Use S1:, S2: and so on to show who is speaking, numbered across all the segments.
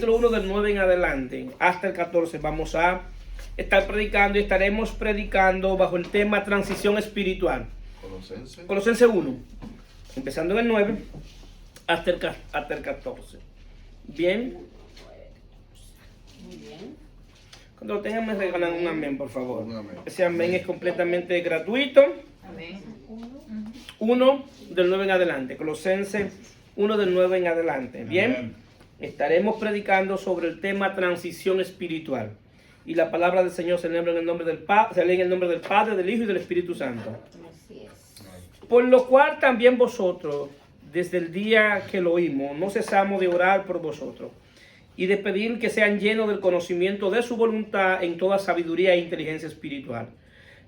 S1: capítulo 1 del 9 en adelante hasta el 14 vamos a estar predicando y estaremos predicando bajo el tema transición espiritual. Colosenses 1, empezando en el 9 hasta el 14. Bien. Muy bien. Cuando lo tengan me regalan un amén, por favor. Ese amén es completamente gratuito. Amén. 1 del 9 en adelante. Colosenses 1 del 9 en adelante. Bien. Amén. Estaremos predicando sobre el tema transición espiritual. Y la palabra del Señor se lee en el nombre del Padre, del Hijo y del Espíritu Santo. Así es. Por lo cual también vosotros, desde el día que lo oímos, no cesamos de orar por vosotros y de pedir que sean llenos del conocimiento de su voluntad en toda sabiduría e inteligencia espiritual,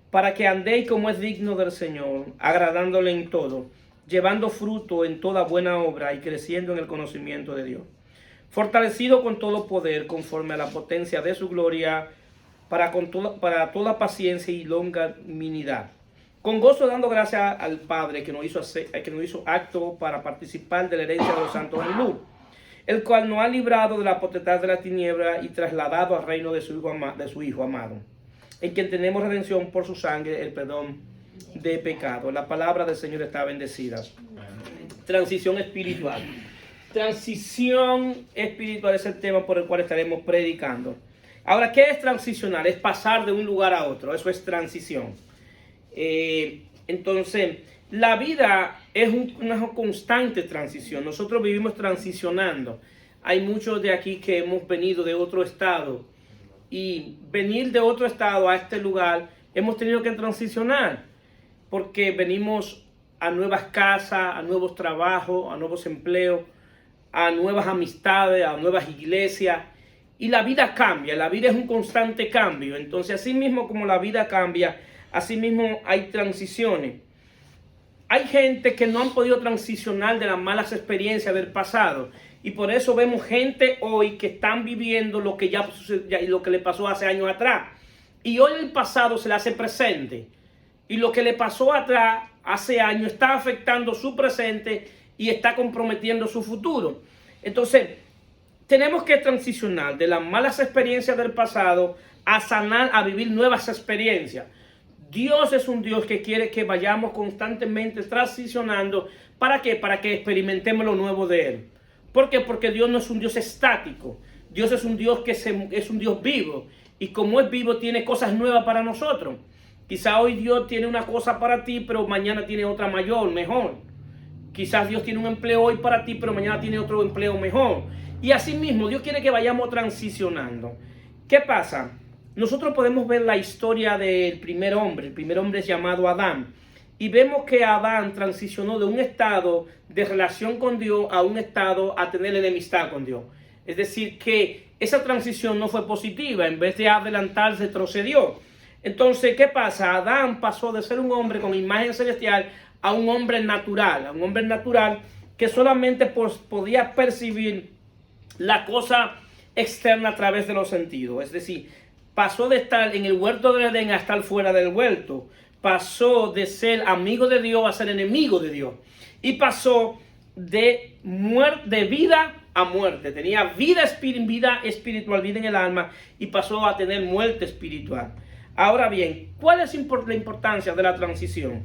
S1: para que andéis como es digno del Señor, agradándole en todo, llevando fruto en toda buena obra y creciendo en el conocimiento de Dios, fortalecido con todo poder conforme a la potencia de su gloria, para toda paciencia y longanimidad, con gozo dando gracias al Padre que nos hizo apto para participar de la herencia de los santos en luz, el cual nos ha librado de la potestad de la tiniebla y trasladado al reino de su Hijo amado, en quien tenemos redención por su sangre, el perdón de pecado. La palabra del Señor está bendecida. Transición espiritual. Transición espiritual es el tema por el cual estaremos predicando. Ahora, ¿qué es transicionar? Es pasar de un lugar a otro. Eso es transición. Entonces, la vida es una constante transición. Nosotros vivimos transicionando. Hay muchos de aquí que hemos venido de otro estado. Y venir de otro estado a este lugar, hemos tenido que transicionar. Porque venimos a nuevas casas, a nuevos trabajos, a nuevos empleos, a nuevas amistades, a nuevas iglesias. Y la vida cambia. La vida es un constante cambio. Entonces, así mismo como la vida cambia, así mismo hay transiciones. Hay gente que no han podido transicionar de las malas experiencias del pasado. Y por eso vemos gente hoy que están viviendo lo que lo que le pasó hace años atrás. Y hoy el pasado se le hace presente. Y lo que le pasó atrás, hace años, está afectando su presente y está comprometiendo su futuro. Entonces, tenemos que transicionar de las malas experiencias del pasado a sanar, a vivir nuevas experiencias. Dios es un Dios que quiere que vayamos constantemente transicionando. ¿Para qué? Para que experimentemos lo nuevo de Él. ¿Por qué? Porque Dios no es un Dios estático. Dios es un Dios es un Dios vivo. Y como es vivo, tiene cosas nuevas para nosotros. Quizá hoy Dios tiene una cosa para ti, pero mañana tiene otra mayor, mejor. Quizás Dios tiene un empleo hoy para ti, pero mañana tiene otro empleo mejor. Y así mismo, Dios quiere que vayamos transicionando. ¿Qué pasa? Nosotros podemos ver la historia del primer hombre. El primer hombre es llamado Adán. Y vemos que Adán transicionó de un estado de relación con Dios a un estado a tener enemistad con Dios. Es decir, que esa transición no fue positiva. En vez de adelantarse, retrocedió. Entonces, ¿qué pasa? Adán pasó de ser un hombre con imagen celestial a un hombre natural. A un hombre natural que solamente podía percibir la cosa externa a través de los sentidos. Es decir, pasó de estar en el huerto del Edén a estar fuera del huerto. Pasó de ser amigo de Dios a ser enemigo de Dios. Y pasó de vida a muerte. Tenía vida espiritual, vida en el alma, y pasó a tener muerte espiritual. Ahora bien, ¿cuál es la importancia de la transición?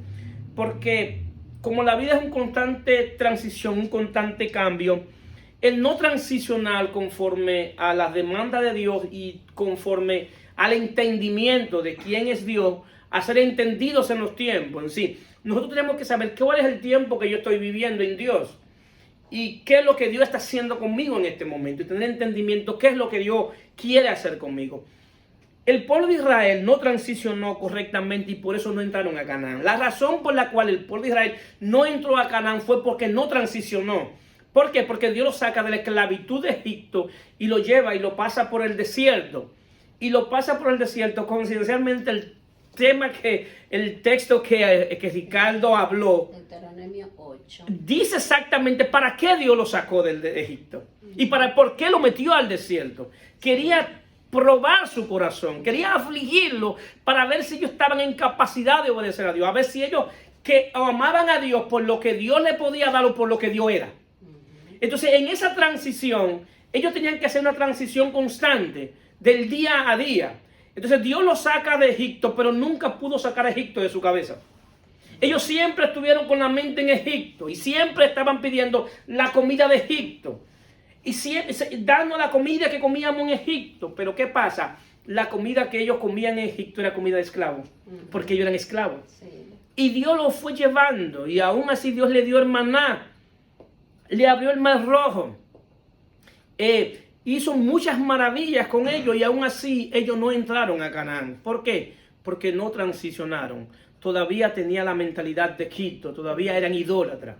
S1: Porque como la vida es una constante transición, un constante cambio, el no transicionar conforme a las demandas de Dios y conforme al entendimiento de quién es Dios, a ser entendidos en los tiempos en sí. Nosotros tenemos que saber cuál es el tiempo que yo estoy viviendo en Dios y qué es lo que Dios está haciendo conmigo en este momento, y tener entendimiento qué es lo que Dios quiere hacer conmigo. El pueblo de Israel no transicionó correctamente y por eso no entraron a Canaán. La razón por la cual el pueblo de Israel no entró a Canaán fue porque no transicionó. ¿Por qué? Porque Dios lo saca de la esclavitud de Egipto y lo lleva y lo pasa por el desierto. Y lo pasa por el desierto, coincidencialmente el texto que Ricardo habló,
S2: Deuteronomio 8,
S1: dice exactamente para qué Dios lo sacó de Egipto y por qué lo metió al desierto. Quería probar su corazón, quería afligirlo para ver si ellos estaban en capacidad de obedecer a Dios, a ver si ellos que amaban a Dios por lo que Dios le podía dar o por lo que Dios era. Entonces, en esa transición Ellos tenían que hacer una transición constante del día a día. Entonces Dios los saca de Egipto, pero nunca pudo sacar a Egipto de su cabeza. Ellos siempre estuvieron con la mente en Egipto y siempre estaban pidiendo la comida de Egipto. Y siempre dando la comida que comíamos en Egipto. Pero ¿qué pasa? La comida que ellos comían en Egipto era comida de esclavos, porque ellos eran esclavos. Sí. Y Dios los fue llevando, y aún así Dios le dio el maná, le abrió el mar rojo, hizo muchas maravillas con ellos, y aún así ellos no entraron a Canaán. ¿Por qué? Porque no transicionaron. Todavía tenía la mentalidad de Egipto, todavía eran idólatras.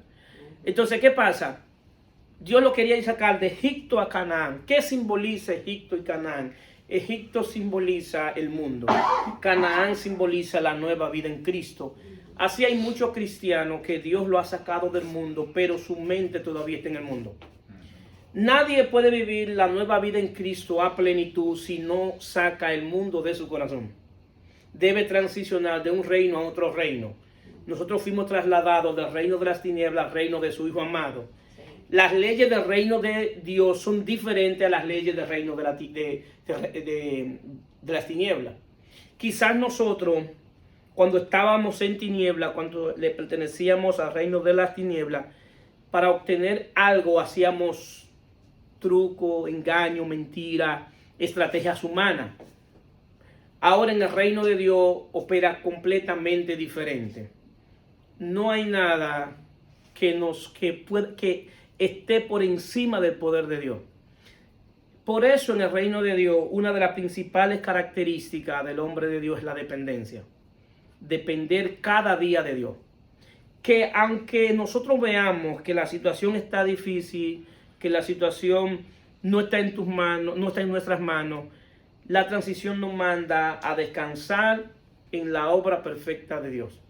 S1: Entonces, ¿qué pasa? Dios lo quería sacar de Egipto a Canaán. ¿Qué simboliza Egipto y Canaán? Egipto simboliza el mundo. Canaán simboliza la nueva vida en Cristo. Así hay muchos cristianos que Dios lo ha sacado del mundo, pero su mente todavía está en el mundo. Nadie puede vivir la nueva vida en Cristo a plenitud si no saca el mundo de su corazón. Debe transicionar de un reino a otro reino. Nosotros fuimos trasladados del reino de las tinieblas al reino de su Hijo amado. Las leyes del reino de Dios son diferentes a las leyes del reino de las tinieblas. Quizás nosotros, cuando estábamos en tinieblas, cuando le pertenecíamos al reino de las tinieblas, para obtener algo hacíamos truco, engaño, mentira, estrategias humanas. Ahora en el reino de Dios opera completamente diferente. No hay nada que esté por encima del poder de Dios. Por eso en el reino de Dios, una de las principales características del hombre de Dios es la dependencia. Depender cada día de Dios. Que aunque nosotros veamos que la situación está difícil, que la situación no está en tus manos, no está en nuestras manos, la transición nos manda a descansar en la obra perfecta de Dios.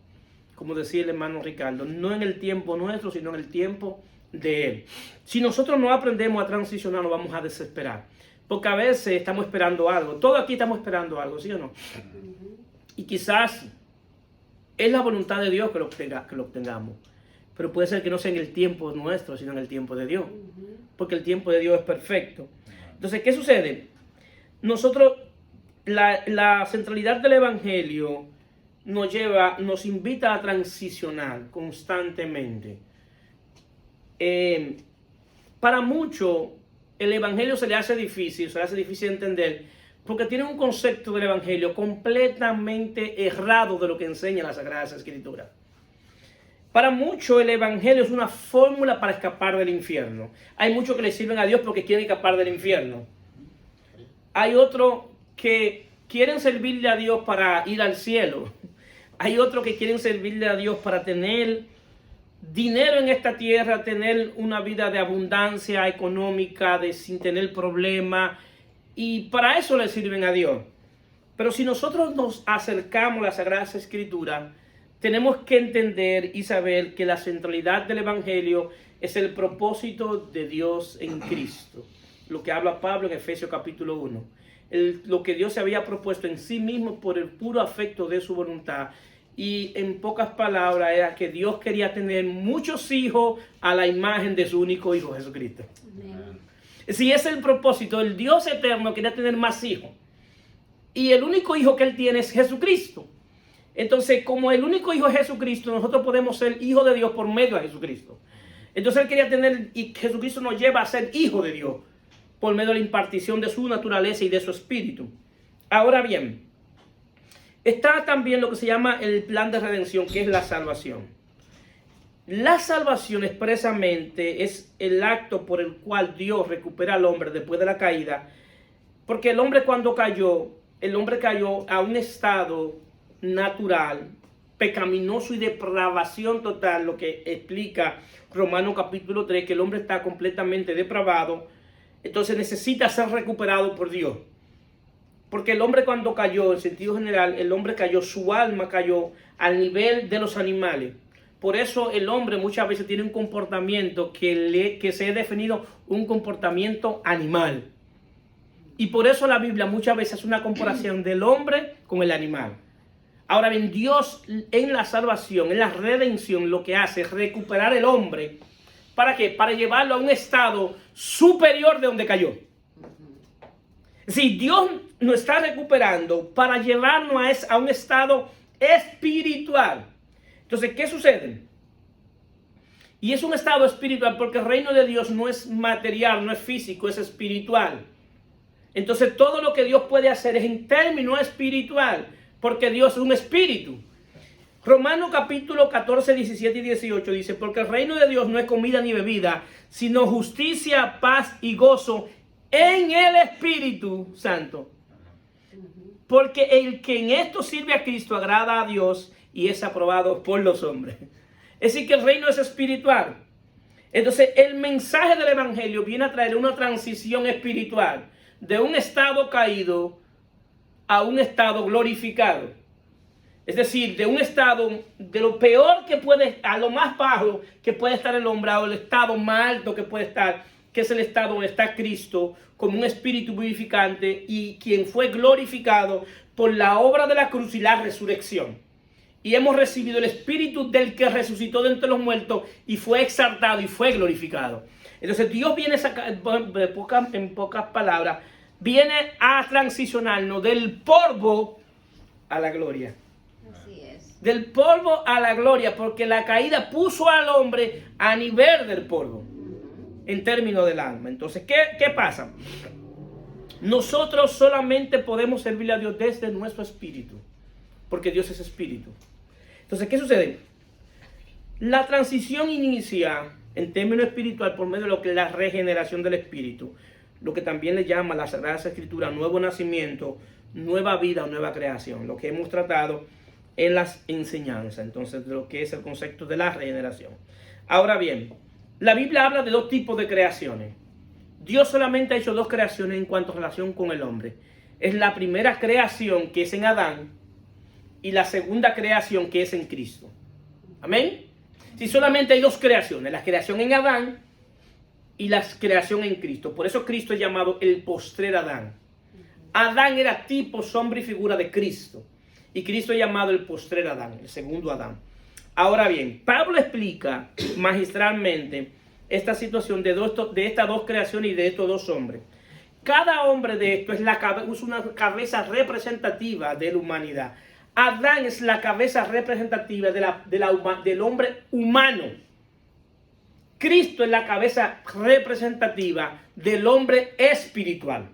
S1: Como decía el hermano Ricardo, no en el tiempo nuestro, sino en el tiempo de Él. Si nosotros no aprendemos a transicionar, nos vamos a desesperar. Porque a veces estamos esperando algo. Todos aquí estamos esperando algo, ¿sí o no? Y quizás es la voluntad de Dios que lo obtengamos. Pero puede ser que no sea en el tiempo nuestro, sino en el tiempo de Dios. Porque el tiempo de Dios es perfecto. Entonces, ¿qué sucede? Nosotros, la centralidad del Evangelio nos invita a transicionar constantemente. Para muchos, el Evangelio se le hace difícil entender, porque tiene un concepto del Evangelio completamente errado de lo que enseña la Sagrada Escritura. Para muchos el Evangelio es una fórmula para escapar del infierno. Hay muchos que le sirven a Dios porque quieren escapar del infierno. Hay otros que quieren servirle a Dios para ir al cielo. Hay otros que quieren servirle a Dios para tener dinero en esta tierra, tener una vida de abundancia económica, sin tener problemas. Y para eso le sirven a Dios. Pero si nosotros nos acercamos a la Sagrada Escritura, tenemos que entender y saber que la centralidad del Evangelio es el propósito de Dios en Cristo. Lo que habla Pablo en Efesios capítulo 1. Lo que Dios se había propuesto en sí mismo por el puro afecto de su voluntad. Y en pocas palabras era que Dios quería tener muchos hijos a la imagen de su único Hijo Jesucristo. Amén. Si ese es el propósito, el Dios eterno quería tener más hijos. Y el único hijo que Él tiene es Jesucristo. Entonces, como el único hijo es Jesucristo, nosotros podemos ser hijos de Dios por medio de Jesucristo. Entonces Él quería tener, y Jesucristo nos lleva a ser hijos de Dios por medio de la impartición de su naturaleza y de su espíritu. Ahora bien, está también lo que se llama el plan de redención, que es la salvación. La salvación expresamente es el acto por el cual Dios recupera al hombre después de la caída, porque el hombre cuando cayó, el hombre cayó a un estado natural, pecaminoso y depravación total, lo que explica Romanos capítulo 3, que el hombre está completamente depravado, entonces necesita ser recuperado por Dios. Porque el hombre cuando cayó, en sentido general, el hombre cayó, su alma cayó al nivel de los animales. Por eso el hombre muchas veces tiene un comportamiento que se ha definido un comportamiento animal. Y por eso la Biblia muchas veces hace una comparación del hombre con el animal. Ahora bien, Dios en la salvación, en la redención, lo que hace es recuperar el hombre ¿Para qué? Para llevarlo a un estado superior de donde cayó. Si Dios nos está recuperando para llevarnos a un estado espiritual. Entonces, ¿qué sucede? Y es un estado espiritual porque el reino de Dios no es material, no es físico, es espiritual. Entonces, todo lo que Dios puede hacer es en términos espiritual, porque Dios es un espíritu. Romanos capítulo 14, 17 y 18 dice, porque el reino de Dios no es comida ni bebida, sino justicia, paz y gozo en el Espíritu Santo. Porque el que en esto sirve a Cristo agrada a Dios y es aprobado por los hombres. Es decir, que el reino es espiritual. Entonces, el mensaje del evangelio viene a traer una transición espiritual de un estado caído a un estado glorificado. Es decir, de un estado de lo peor que puede, a lo más bajo que puede estar el hombre, o el estado más alto que puede estar, que es el estado donde está Cristo como un espíritu vivificante y quien fue glorificado por la obra de la cruz y la resurrección. Y hemos recibido el espíritu del que resucitó de entre los muertos y fue exaltado y fue glorificado. Entonces Dios viene a sacar, en pocas palabras, viene a transicionarnos del polvo a la gloria.
S2: Así es.
S1: Del polvo a la gloria, porque la caída puso al hombre a nivel del polvo, en términos del alma. Entonces, ¿qué pasa? Nosotros solamente podemos servirle a Dios desde nuestro espíritu, porque Dios es espíritu. Entonces, ¿qué sucede? La transición inicia en términos espiritual por medio de lo que es la regeneración del espíritu, lo que también le llama la Sagrada Escritura nuevo nacimiento, nueva vida o nueva creación, lo que hemos tratado en las enseñanzas, entonces, de lo que es el concepto de la regeneración. Ahora bien, la Biblia habla de dos tipos de creaciones. Dios solamente ha hecho dos creaciones en cuanto a relación con el hombre. Es la primera creación, que es en Adán, y la segunda creación, que es en Cristo. Amén. Si solamente hay dos creaciones, la creación en Adán y la creación en Cristo. Por eso Cristo es llamado el postrer Adán. Adán era tipo, sombra y figura de Cristo. Y Cristo es llamado el postrer Adán, el segundo Adán. Ahora bien, Pablo explica magistralmente esta situación de estas dos creaciones y de estos dos hombres. Cada hombre de esto es una cabeza representativa de la humanidad. Adán es la cabeza representativa del hombre humano. Cristo es la cabeza representativa del hombre espiritual.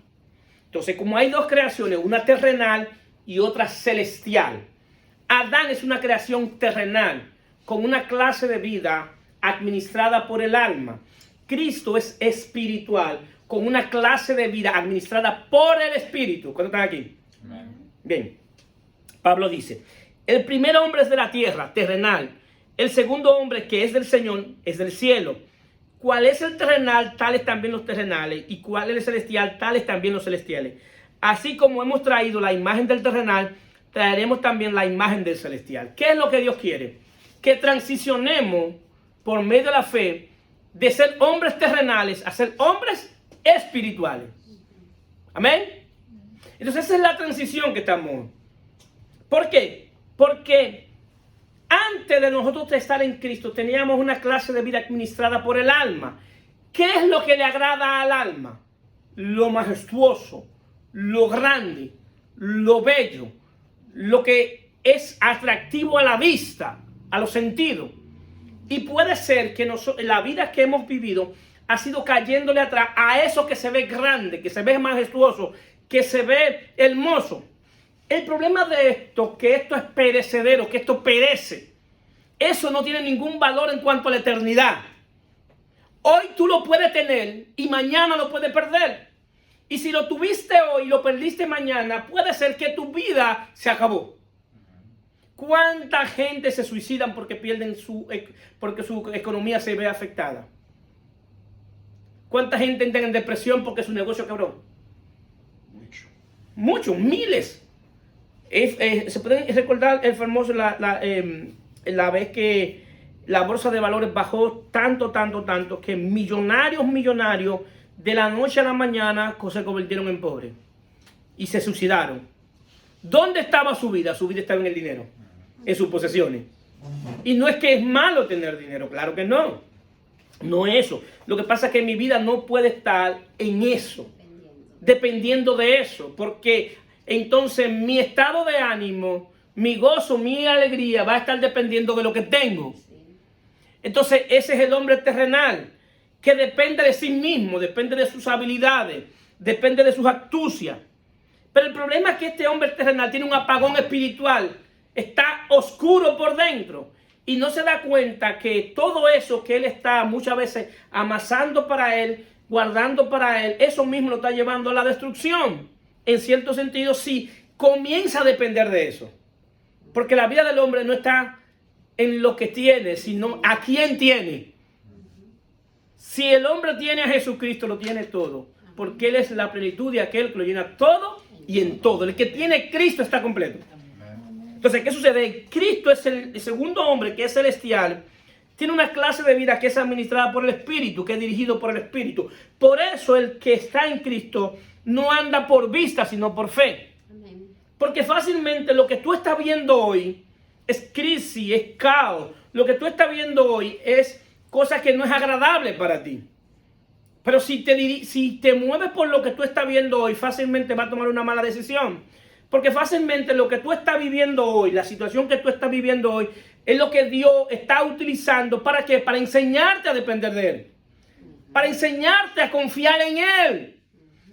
S1: Entonces, como hay dos creaciones, una terrenal y otra celestial. Adán es una creación terrenal, con una clase de vida administrada por el alma. Cristo es espiritual, con una clase de vida administrada por el espíritu. ¿Cuántos están aquí? Amén. Bien, Pablo dice, el primer hombre es de la tierra, terrenal. El segundo hombre, que es del Señor, es del cielo. ¿Cuál es el terrenal? Tales también los terrenales. ¿Y cuál es el celestial? Tales también los celestiales. Así como hemos traído la imagen del terrenal, traeremos también la imagen del celestial. ¿Qué es lo que Dios quiere? Que transicionemos por medio de la fe de ser hombres terrenales a ser hombres espirituales. Amén. Entonces esa es la transición que estamos. ¿Por qué? Porque antes de nosotros estar en Cristo teníamos una clase de vida administrada por el alma. ¿Qué es lo que le agrada al alma? Lo majestuoso, lo grande, lo bello, lo que es atractivo a la vista, a los sentidos. Y puede ser que la vida que hemos vivido ha sido cayéndole atrás a eso que se ve grande, que se ve majestuoso, que se ve hermoso. El problema de esto, que esto es perecedero, que esto perece. Eso no tiene ningún valor en cuanto a la eternidad. Hoy tú lo puedes tener y mañana lo puedes perder. Y si lo tuviste hoy y lo perdiste mañana, puede ser que tu vida se acabó. ¿Cuánta gente se suicidan porque porque su economía se ve afectada? ¿Cuánta gente entra en depresión porque su negocio quebró? Muchos, miles. Se pueden recordar el famoso, la vez que la bolsa de valores bajó tanto, que millonarios, de la noche a la mañana se convirtieron en pobres y se suicidaron. ¿Dónde estaba su vida? Su vida estaba en el dinero, en sus posesiones. Y no es que es malo tener dinero, claro que no. No eso. Lo que pasa es que mi vida no puede estar en eso, dependiendo de eso, porque entonces mi estado de ánimo, mi gozo, mi alegría va a estar dependiendo de lo que tengo. Entonces ese es el hombre terrenal, que depende de sí mismo, depende de sus habilidades, depende de sus astucias. Pero el problema es que este hombre terrenal tiene un apagón espiritual, está oscuro por dentro y no se da cuenta que todo eso que él está muchas veces amasando para él, guardando para él, eso mismo lo está llevando a la destrucción. En cierto sentido, sí, comienza a depender de eso. Porque la vida del hombre no está en lo que tiene, sino a quién tiene. Si el hombre tiene a Jesucristo, lo tiene todo. Porque Él es la plenitud de aquel que lo llena todo y en todo. El que tiene Cristo está completo. Entonces, ¿qué sucede? Cristo es el segundo hombre que es celestial. Tiene una clase de vida que es administrada por el Espíritu, que es dirigido por el Espíritu. Por eso el que está en Cristo no anda por vista, sino por fe. Porque fácilmente lo que tú estás viendo hoy es crisis, es caos. Lo que tú estás viendo hoy es cosa que no es agradable para ti. Pero si te mueves por lo que tú estás viendo hoy, fácilmente vas a tomar una mala decisión. Porque fácilmente lo que tú estás viviendo hoy, la situación que tú estás viviendo hoy, es lo que Dios está utilizando. ¿Para qué? Para enseñarte a depender de Él. Para enseñarte a confiar en Él.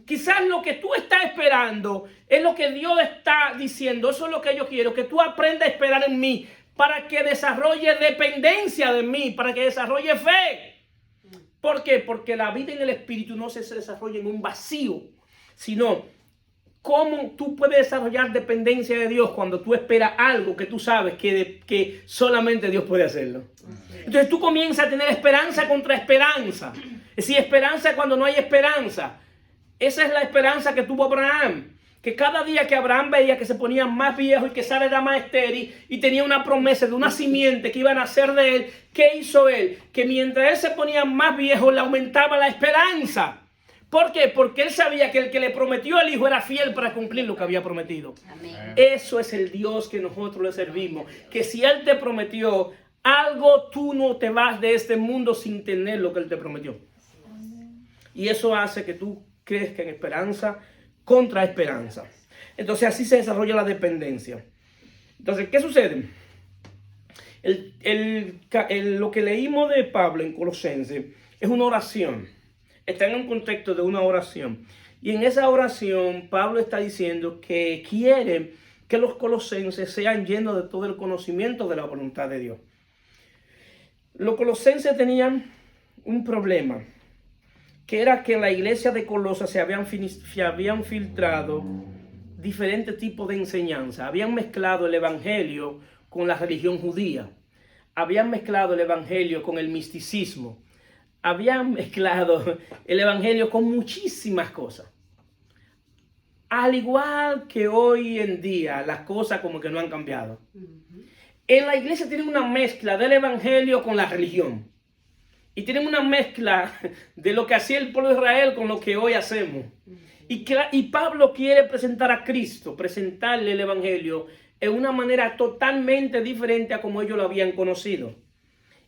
S1: Quizás lo que tú estás esperando es lo que Dios está diciendo. Eso es lo que yo quiero, que tú aprendas a esperar en mí para que desarrolle dependencia de mí, para que desarrolle fe. ¿Por qué? Porque la vida en el Espíritu no se desarrolla en un vacío, sino cómo tú puedes desarrollar dependencia de Dios cuando tú esperas algo que tú sabes que solamente Dios puede hacerlo. Entonces tú comienzas a tener esperanza contra esperanza. Es decir, esperanza cuando no hay esperanza. Esa es la esperanza que tuvo Abraham. Que cada día que Abraham veía que se ponía más viejo y que Sara era más estéril y tenía una promesa de una simiente que iba a nacer de él, ¿qué hizo él? Que mientras él se ponía más viejo le aumentaba la esperanza. ¿Por qué? Porque él sabía que el que le prometió al hijo era fiel para cumplir lo que había prometido. Amén. Eso es el Dios que nosotros le servimos. Que si Él te prometió algo, tú no te vas de este mundo sin tener lo que Él te prometió. Y eso hace que tú crezcas en esperanza contra esperanza. Entonces así se desarrolla la dependencia. Entonces, ¿qué sucede? Lo que leímos de Pablo en Colosenses es una oración. Está en un contexto de una oración. Y en esa oración Pablo está diciendo que quiere que los colosenses sean llenos de todo el conocimiento de la voluntad de Dios. Los colosenses tenían un problema, que era que en la iglesia de Colosas se habían filtrado diferentes tipos de enseñanza. Habían mezclado el evangelio con la religión judía. Habían mezclado el evangelio con el misticismo. Habían mezclado el evangelio con muchísimas cosas. Al igual que hoy en día, las cosas como que no han cambiado. En la iglesia tienen una mezcla del evangelio con la religión. Y tienen una mezcla de lo que hacía el pueblo de Israel con lo que hoy hacemos. Y Pablo quiere presentar a Cristo, presentarle el evangelio en una manera totalmente diferente a como ellos lo habían conocido.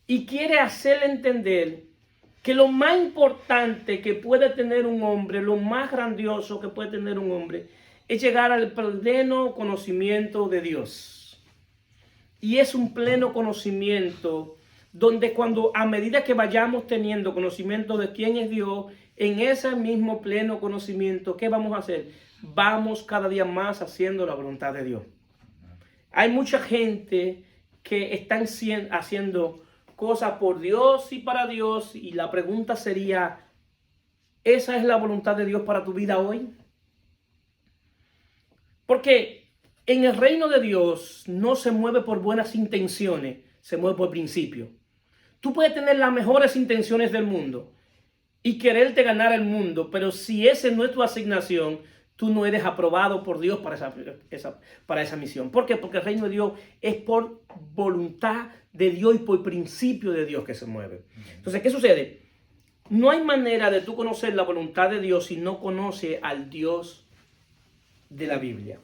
S1: Y quiere hacerle entender que lo más importante que puede tener un hombre, lo más grandioso que puede tener un hombre, es llegar al pleno conocimiento de Dios. Y es un pleno conocimiento donde a medida que vayamos teniendo conocimiento de quién es Dios, en ese mismo pleno conocimiento, ¿qué vamos a hacer? Vamos cada día más haciendo la voluntad de Dios. Hay mucha gente que están haciendo cosas por Dios y para Dios, y la pregunta sería, ¿esa es la voluntad de Dios para tu vida hoy? Porque en el reino de Dios no se mueve por buenas intenciones, se mueve por principio. Tú puedes tener las mejores intenciones del mundo y quererte ganar el mundo, pero si esa no es tu asignación, tú no eres aprobado por Dios para esa misión. ¿Por qué? Porque el reino de Dios es por voluntad de Dios y por principio de Dios que se mueve. Entonces, ¿qué sucede? No hay manera de tú conocer la voluntad de Dios si no conoces al Dios de la Biblia.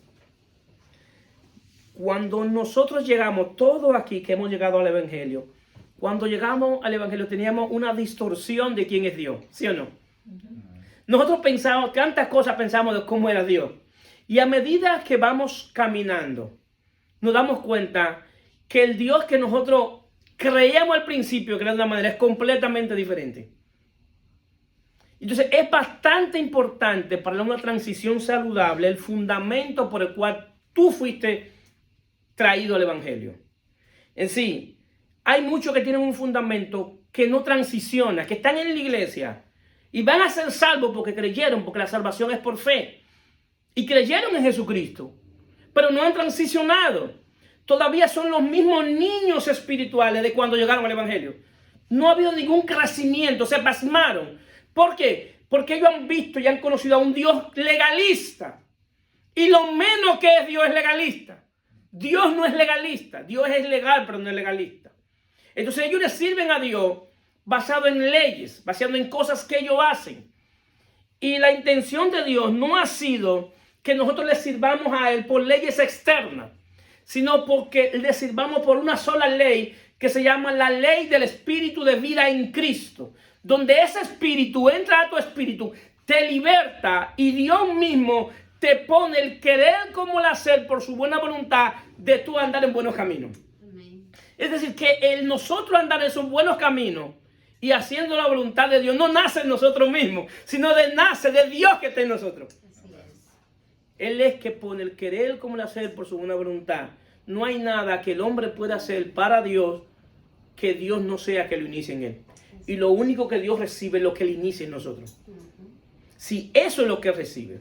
S1: Cuando nosotros llegamos, todos aquí que hemos llegado al Evangelio, Cuando llegamos al Evangelio teníamos una distorsión de quién es Dios, ¿sí o no? Nosotros pensamos, tantas cosas pensamos de cómo era Dios. Y a medida que vamos caminando, nos damos cuenta que el Dios que nosotros creíamos al principio que era de una manera es completamente diferente. Entonces es bastante importante para una transición saludable el fundamento por el cual tú fuiste traído al Evangelio. En sí, hay muchos que tienen un fundamento que no transiciona, que están en la iglesia y van a ser salvos porque creyeron, porque la salvación es por fe. Y creyeron en Jesucristo, pero no han transicionado. Todavía son los mismos niños espirituales de cuando llegaron al Evangelio. No ha habido ningún crecimiento, se pasmaron. ¿Por qué? Porque ellos han visto y han conocido a un Dios legalista. Y lo menos que es Dios es legalista. Dios no es legalista. Dios es legal, pero no es legalista. Entonces ellos le sirven a Dios basado en leyes, basado en cosas que ellos hacen. Y la intención de Dios no ha sido que nosotros le sirvamos a Él por leyes externas, sino porque le sirvamos por una sola ley que se llama la ley del espíritu de vida en Cristo, donde ese espíritu entra a tu espíritu, te liberta y Dios mismo te pone el querer como el hacer por su buena voluntad de tú andar en buenos caminos. Amén. Es decir, que el nosotros andar en esos buenos caminos y haciendo la voluntad de Dios no nace en nosotros mismos, sino nace de Dios que está en nosotros. Él es que pone el querer como el hacer por su buena voluntad. No hay nada que el hombre pueda hacer para Dios que Dios no sea que lo inicie en él. Y lo único que Dios recibe es lo que él inicia en nosotros. Si eso es lo que recibe.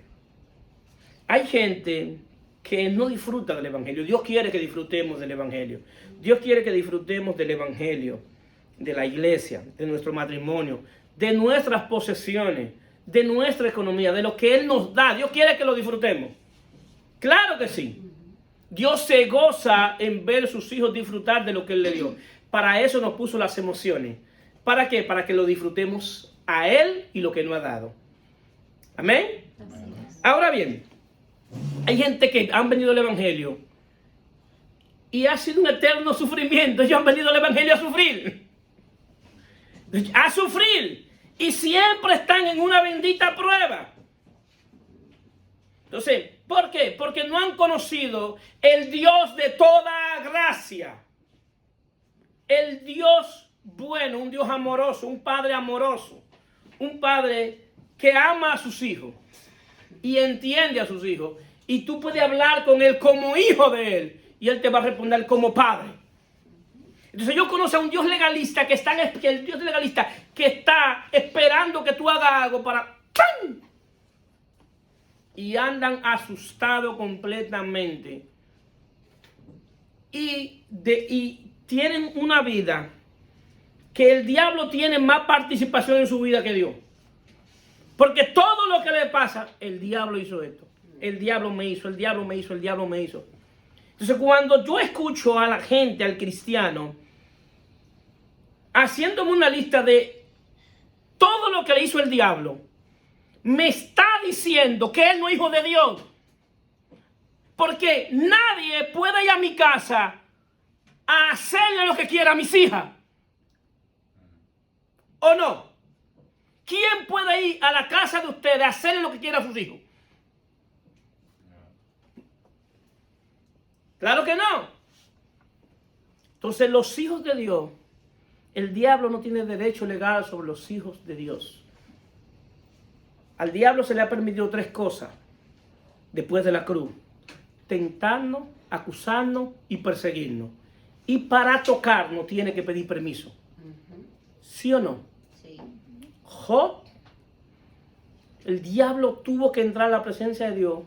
S1: Hay gente que no disfruta del Evangelio. Dios quiere que disfrutemos del Evangelio. Dios quiere que disfrutemos del Evangelio, de la iglesia, de nuestro matrimonio, de nuestras posesiones, de nuestra economía, de lo que Él nos da. Dios quiere que lo disfrutemos. Claro que sí. Dios se goza en ver a sus hijos disfrutar de lo que Él le dio. Para eso nos puso las emociones. ¿Para qué? Para que lo disfrutemos a Él y lo que nos ha dado. Amén. Ahora bien, hay gente que han venido al Evangelio y ha sido un eterno sufrimiento. Ellos han venido al Evangelio a sufrir. A sufrir. Y siempre están en una bendita prueba. Entonces, ¿por qué? Porque no han conocido el Dios de toda gracia. El Dios bueno, un Dios amoroso, un Padre amoroso. Un Padre que ama a sus hijos y entiende a sus hijos. Y tú puedes hablar con Él como hijo de Él y Él te va a responder como Padre. Entonces yo conozco a un Dios legalista que está, el Dios legalista que está esperando que tú hagas algo para ¡pam! Y andan asustados completamente. Y tienen una vida que el diablo tiene más participación en su vida que Dios. Porque todo lo que le pasa, el diablo hizo esto. El diablo me hizo, el diablo me hizo, el diablo me hizo. Entonces cuando yo escucho a la gente, al cristiano, haciéndome una lista de todo lo que le hizo el diablo, me está diciendo que él no es hijo de Dios. Porque nadie puede ir a mi casa a hacerle lo que quiera a mis hijas. ¿O no? ¿Quién puede ir a la casa de ustedes a hacerle lo que quiera a sus hijos? Claro que no. Entonces los hijos de Dios, el diablo no tiene derecho legal sobre los hijos de Dios. Al diablo se le ha permitido 3 cosas después de la cruz: tentarnos, acusarnos y perseguirnos. Y para tocarnos tiene que pedir permiso. ¿Sí o no? Sí. Job, el diablo tuvo que entrar a la presencia de Dios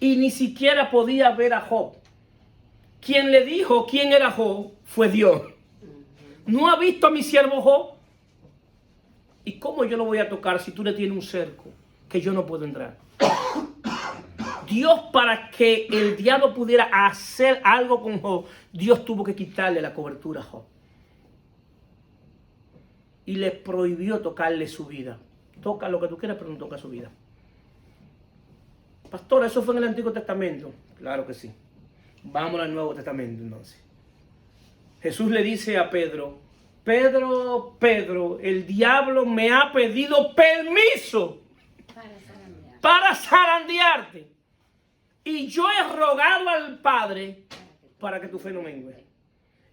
S1: y ni siquiera podía ver a Job. Quien le dijo quién era Job fue Dios. ¿No ha visto a mi siervo Job? ¿Y cómo yo lo voy a tocar si tú le tienes un cerco que yo no puedo entrar? Dios, para que el diablo pudiera hacer algo con Job, Dios tuvo que quitarle la cobertura a Job. Y le prohibió tocarle su vida. Toca lo que tú quieras, pero no toca su vida. Pastor, ¿eso fue en el Antiguo Testamento? Claro que sí. Vamos al Nuevo Testamento entonces. Jesús le dice a Pedro, Pedro, Pedro, el diablo me ha pedido permiso para zarandearte. Y yo he rogado al Padre para que tu fe no mengue.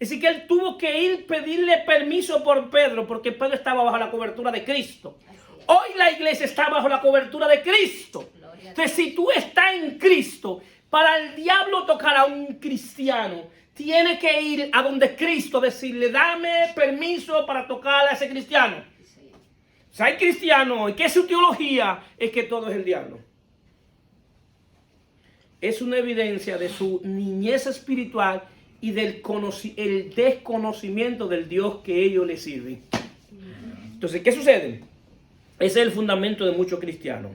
S1: Así que él tuvo que ir pedirle permiso por Pedro, porque Pedro estaba bajo la cobertura de Cristo. Hoy la iglesia está bajo la cobertura de Cristo. Entonces, si tú estás en Cristo, para el diablo tocar a un cristiano, tiene que ir a donde Cristo, decirle, dame permiso para tocar a ese cristiano. Si hay cristianos y que su teología es que todo es el diablo. Es una evidencia de su niñez espiritual y del el desconocimiento del Dios que ellos le sirven. Entonces, ¿qué sucede? Ese es el fundamento de muchos cristianos.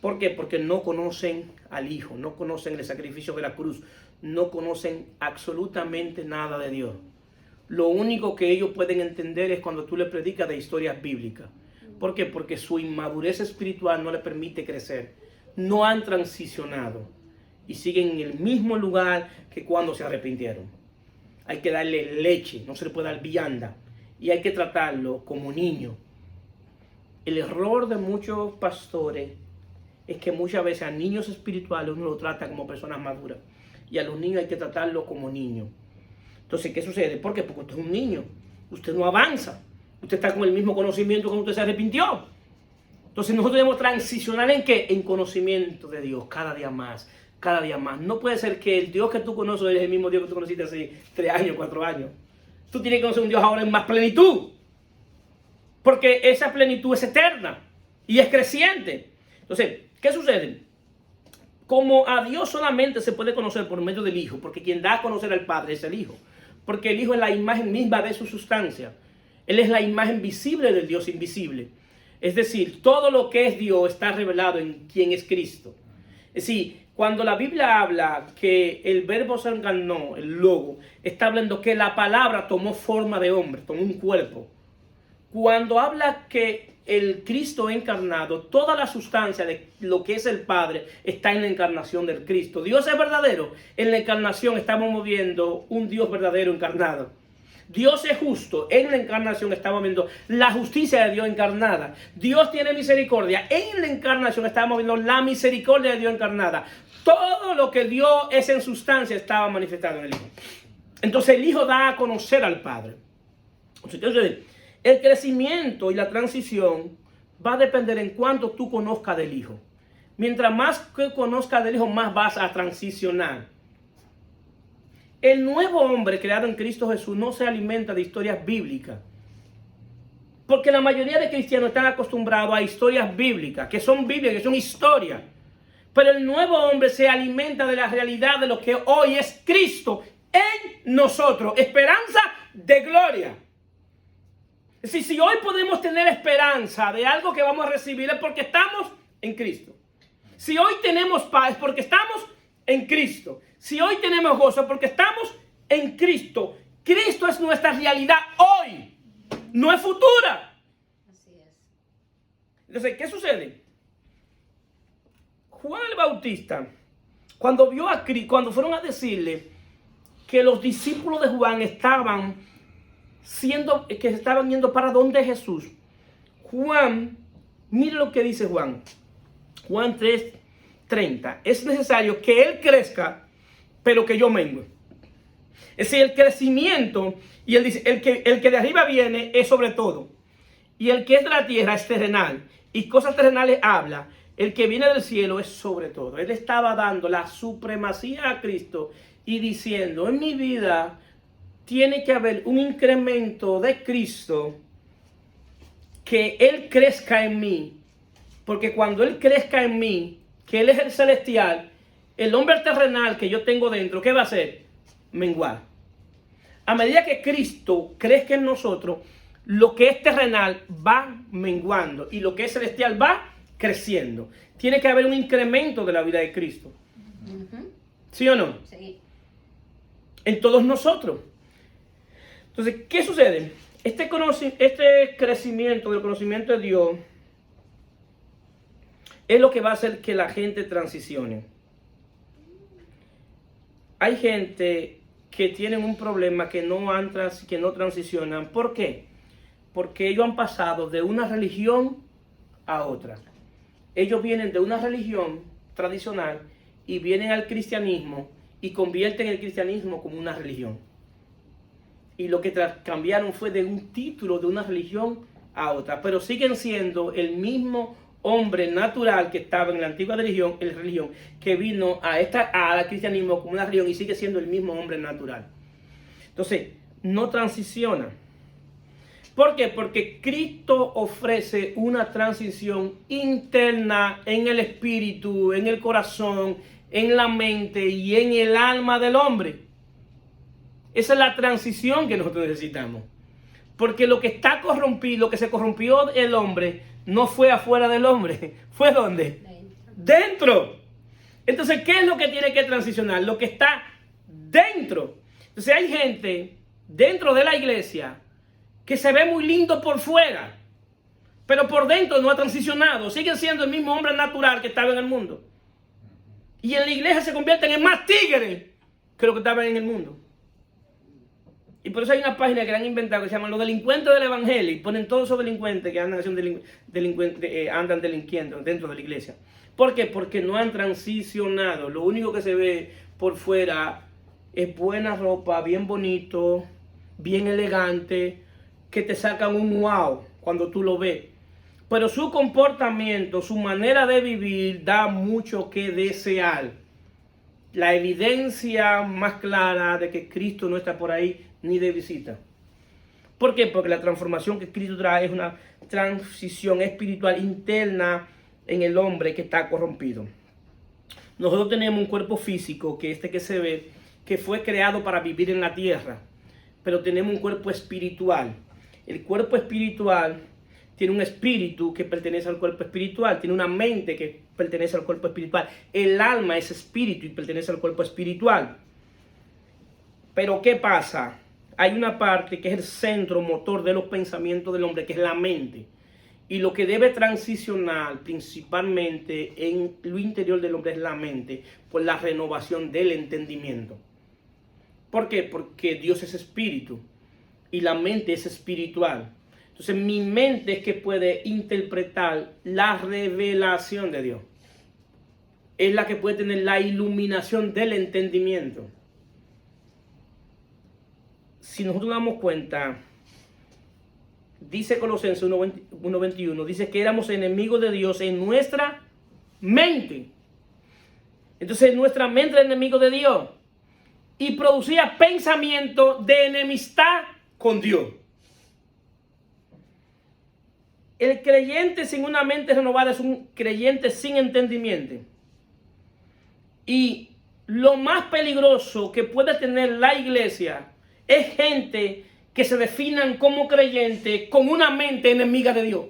S1: ¿Por qué? Porque no conocen al Hijo, no conocen el sacrificio de la cruz, no conocen absolutamente nada de Dios. Lo único que ellos pueden entender es cuando tú les predicas de historias bíblicas. ¿Por qué? Porque su inmadurez espiritual no les permite crecer. No han transicionado y siguen en el mismo lugar que cuando se arrepintieron. Hay que darle leche, no se le puede dar vianda, y hay que tratarlo como niño. El error de muchos pastores es que muchas veces a niños espirituales uno lo trata como personas maduras y a los niños hay que tratarlo como niños. Entonces, ¿qué sucede? ¿Por qué? Porque usted es un niño, usted no avanza, usted está con el mismo conocimiento cuando usted se arrepintió. Entonces nosotros debemos transicionar ¿en qué? En conocimiento de Dios, cada día más, cada día más. No puede ser que el Dios que tú conoces es el mismo Dios que tú conociste hace 3 años, 4 años. Tú tienes que conocer un Dios ahora en más plenitud, porque esa plenitud es eterna y es creciente. Entonces, ¿qué sucede? Como a Dios solamente se puede conocer por medio del Hijo, porque quien da a conocer al Padre es el Hijo, porque el Hijo es la imagen misma de su sustancia. Él es la imagen visible del Dios invisible. Es decir, todo lo que es Dios está revelado en quien es Cristo. Es decir, cuando la Biblia habla que el verbo se encarnó, el logo, está hablando que la palabra tomó forma de hombre, tomó un cuerpo. Cuando habla que el Cristo encarnado, toda la sustancia de lo que es el Padre está en la encarnación del Cristo. Dios es verdadero. En la encarnación estamos moviendo un Dios verdadero encarnado. Dios es justo. En la encarnación estamos viendo la justicia de Dios encarnada. Dios tiene misericordia. En la encarnación estamos viendo la misericordia de Dios encarnada. Todo lo que Dios es en sustancia estaba manifestado en el Hijo. Entonces el Hijo da a conocer al Padre. Entonces, el crecimiento y la transición va a depender en cuánto tú conozcas del Hijo. Mientras más que conozcas del Hijo, más vas a transicionar. El nuevo hombre creado en Cristo Jesús no se alimenta de historias bíblicas. Porque la mayoría de cristianos están acostumbrados a historias bíblicas, que son bíblicas, que son historias. Pero el nuevo hombre se alimenta de la realidad de lo que hoy es Cristo en nosotros. Esperanza de gloria. Es decir, si hoy podemos tener esperanza de algo que vamos a recibir es porque estamos en Cristo. Si hoy tenemos paz es porque estamos en Cristo. Si hoy tenemos gozo es porque estamos en Cristo. Cristo es nuestra realidad hoy, no es futura.
S2: Así es.
S1: Entonces, ¿qué sucede? Juan el Bautista, cuando vio a Cristo, cuando fueron a decirle que los discípulos de Juan estaban yendo para donde Jesús, Juan, mire lo que dice Juan 3:30, es necesario que él crezca, pero que yo mengue. Es decir, el crecimiento, y él dice, el que de arriba viene es sobre todo, y el que es de la tierra es terrenal, y cosas terrenales habla, el que viene del cielo es sobre todo. Él estaba dando la supremacía a Cristo y diciendo, en mi vida tiene que haber un incremento de Cristo, que Él crezca en mí, porque cuando Él crezca en mí, que Él es el celestial, el hombre terrenal que yo tengo dentro, ¿qué va a hacer? Menguar. A medida que Cristo crezca en nosotros, lo que es terrenal va menguando y lo que es celestial va creciendo. Tiene que haber un incremento de la vida de Cristo. ¿Sí o no?
S2: Sí.
S1: En todos nosotros. Entonces, ¿qué sucede? Este crecimiento del conocimiento de Dios es lo que va a hacer que la gente transicione. Hay gente que tienen un problema, que no transicionan. ¿Por qué? Porque ellos han pasado de una religión a otra. Ellos vienen de una religión tradicional y vienen al cristianismo y convierten el cristianismo como una religión. Y lo que cambiaron fue de un título de una religión a otra, pero siguen siendo el mismo hombre natural que estaba en la antigua religión, que vino al cristianismo como una religión y sigue siendo el mismo hombre natural. Entonces, no transiciona. ¿Por qué? Porque Cristo ofrece una transición interna en el espíritu, en el corazón, en la mente y en el alma del hombre. Esa es la transición que nosotros necesitamos. Porque lo que está corrompido, lo que se corrompió el hombre, no fue afuera del hombre. ¿Fue dónde? Dentro. Entonces, ¿qué es lo que tiene que transicionar? Lo que está dentro. Entonces, hay gente dentro de la iglesia que se ve muy lindo por fuera, pero por dentro no ha transicionado. Siguen siendo el mismo hombre natural que estaba en el mundo. Y en la iglesia se convierten en más tigres que lo que estaban en el mundo. Y por eso hay una página que han inventado que se llama Los Delincuentes del Evangelio, y ponen todos esos delincuentes que andan andan delinquiendo dentro de la iglesia. ¿Por qué? Porque no han transicionado. Lo único que se ve por fuera es buena ropa, bien bonito, bien elegante, que te sacan un wow cuando tú lo ves. Pero su comportamiento, su manera de vivir da mucho que desear. La evidencia más clara de que Cristo no está por ahí ni de visita. ¿Por qué? Porque la transformación que Cristo trae es una transición espiritual interna en el hombre que está corrompido. Nosotros tenemos un cuerpo físico, que se ve, que fue creado para vivir en la tierra, pero tenemos un cuerpo espiritual. El cuerpo espiritual tiene un espíritu que pertenece al cuerpo espiritual, tiene una mente que pertenece al cuerpo espiritual. El alma es espíritu y pertenece al cuerpo espiritual. Pero ¿qué pasa? Hay una parte que es el centro motor de los pensamientos del hombre, que es la mente. Y lo que debe transicionar principalmente en lo interior del hombre es la mente, por la renovación del entendimiento. ¿Por qué? Porque Dios es espíritu y la mente es espiritual. Entonces mi mente es que puede interpretar la revelación de Dios. Es la que puede tener la iluminación del entendimiento. Si nosotros nos damos cuenta, dice Colosenses 1:21, dice que éramos enemigos de Dios en nuestra mente. Entonces nuestra mente era enemigo de Dios y producía pensamiento de enemistad con Dios. El creyente sin una mente renovada es un creyente sin entendimiento. Y lo más peligroso que puede tener la iglesia es gente que se definan como creyente con una mente enemiga de Dios.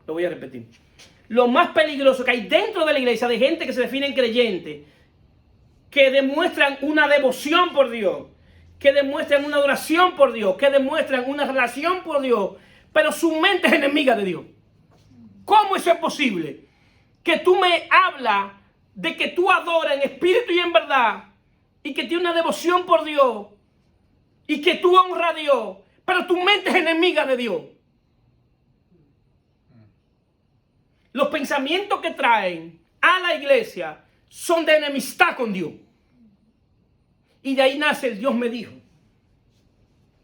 S1: Lo voy a repetir. Lo más peligroso que hay dentro de la iglesia de gente que se definen creyente, que demuestran una devoción por Dios, que demuestran una adoración por Dios, que demuestran una relación por Dios, pero su mente es enemiga de Dios. ¿Cómo eso es posible? Que tú me hablas de que tú adoras en espíritu y en verdad, y que tienes una devoción por Dios, y que tú honras a Dios, pero tu mente es enemiga de Dios. Los pensamientos que traen a la iglesia son de enemistad con Dios. Y de ahí nace el Dios me dijo.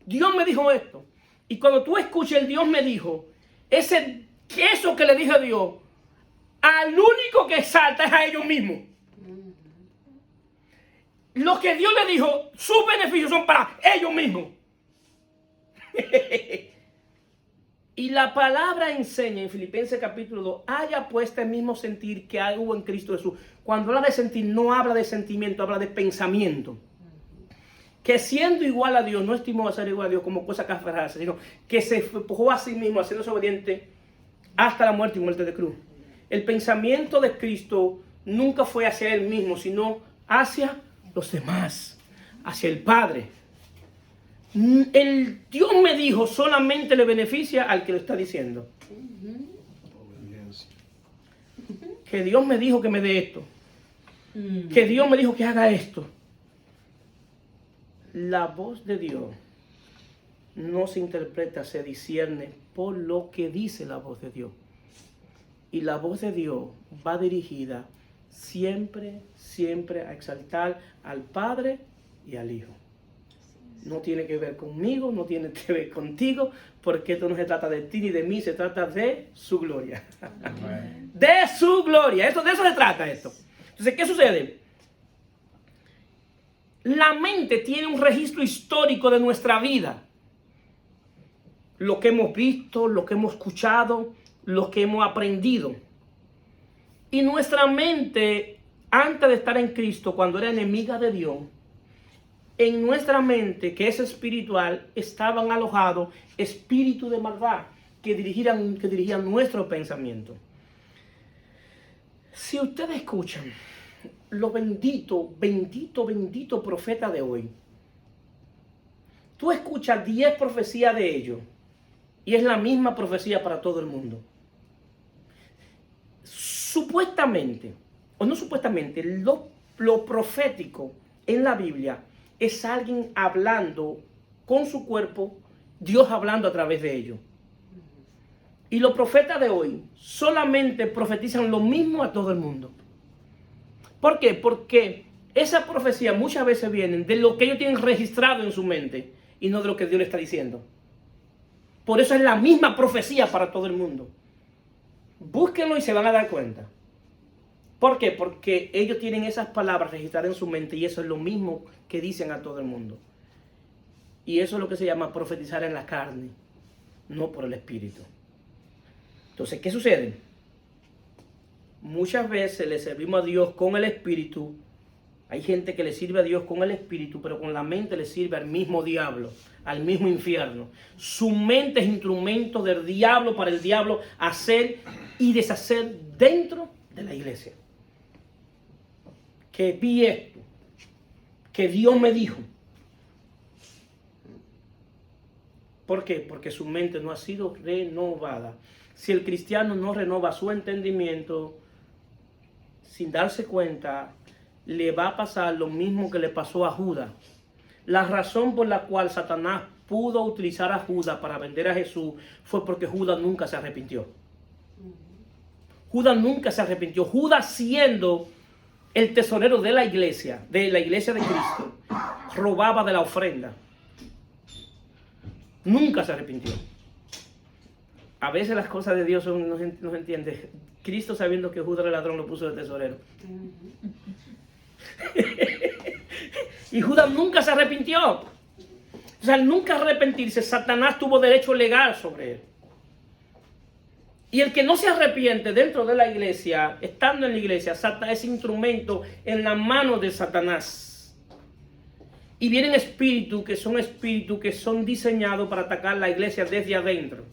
S1: Dios me dijo esto. Y cuando tú escuches el Dios me dijo, eso que le dije a Dios, al único que salta es a ellos mismos. Lo que Dios le dijo, sus beneficios son para ellos mismos. Y la palabra enseña en Filipenses capítulo 2, haya pues el mismo sentir que hubo en Cristo Jesús. Cuando habla de sentir, no habla de sentimiento, habla de pensamiento. Que siendo igual a Dios, no estimó a ser igual a Dios como cosa que aferrarse, sino que se empujó a sí mismo, haciéndose obediente hasta la muerte y muerte de cruz. El pensamiento de Cristo nunca fue hacia él mismo, sino hacia los demás, hacia el Padre. El Dios me dijo solamente le beneficia al que lo está diciendo. Que Dios me dijo que me dé esto. Que Dios me dijo que haga esto. La voz de Dios no se interpreta, se discierne por lo que dice la voz de Dios. Y la voz de Dios va dirigida siempre, siempre a exaltar al Padre y al Hijo. No tiene que ver conmigo, no tiene que ver contigo, porque esto no se trata de ti ni de mí, se trata de su gloria. De su gloria. De eso se trata esto. Entonces, ¿qué sucede? La mente tiene un registro histórico de nuestra vida. Lo que hemos visto, lo que hemos escuchado, lo que hemos aprendido. Y nuestra mente, antes de estar en Cristo, cuando era enemiga de Dios, en nuestra mente, que es espiritual, estaban alojados espíritus de maldad que dirigían nuestro pensamiento. Si ustedes escuchan los bendito profeta de hoy, tú escuchas 10 profecías de ellos y es la misma profecía para todo el mundo. Supuestamente, o no supuestamente, lo profético en la Biblia es alguien hablando con su cuerpo, Dios hablando a través de ellos. Y los profetas de hoy solamente profetizan lo mismo a todo el mundo. ¿Por qué? Porque esas profecías muchas veces vienen de lo que ellos tienen registrado en su mente y no de lo que Dios le está diciendo. Por eso es la misma profecía para todo el mundo. Búsquenlo y se van a dar cuenta. ¿Por qué? Porque ellos tienen esas palabras registradas en su mente y eso es lo mismo que dicen a todo el mundo. Y eso es lo que se llama profetizar en la carne, no por el espíritu. Entonces, ¿qué sucede? Muchas veces le servimos a Dios con el espíritu. Hay gente que le sirve a Dios con el espíritu, pero con la mente le sirve al mismo diablo, al mismo infierno. Su mente es instrumento del diablo para el diablo hacer y deshacer dentro de la iglesia. Que vi esto, que Dios me dijo. ¿Por qué? Porque su mente no ha sido renovada. Si el cristiano no renova su entendimiento, sin darse cuenta, le va a pasar lo mismo que le pasó a Judas. La razón por la cual Satanás pudo utilizar a Judas para vender a Jesús fue porque Judas nunca se arrepintió. Judas nunca se arrepintió. Judas, siendo el tesorero de la iglesia de Cristo, robaba de la ofrenda. Nunca se arrepintió. A veces las cosas de Dios no se entiende. Cristo, sabiendo que Judas era ladrón, lo puso de tesorero. Y Judas nunca se arrepintió. O sea, al nunca arrepentirse, Satanás tuvo derecho legal sobre él. Y el que no se arrepiente dentro de la iglesia, estando en la iglesia, Satanás es instrumento en la mano de Satanás. Y vienen espíritus que son diseñados para atacar la iglesia desde adentro.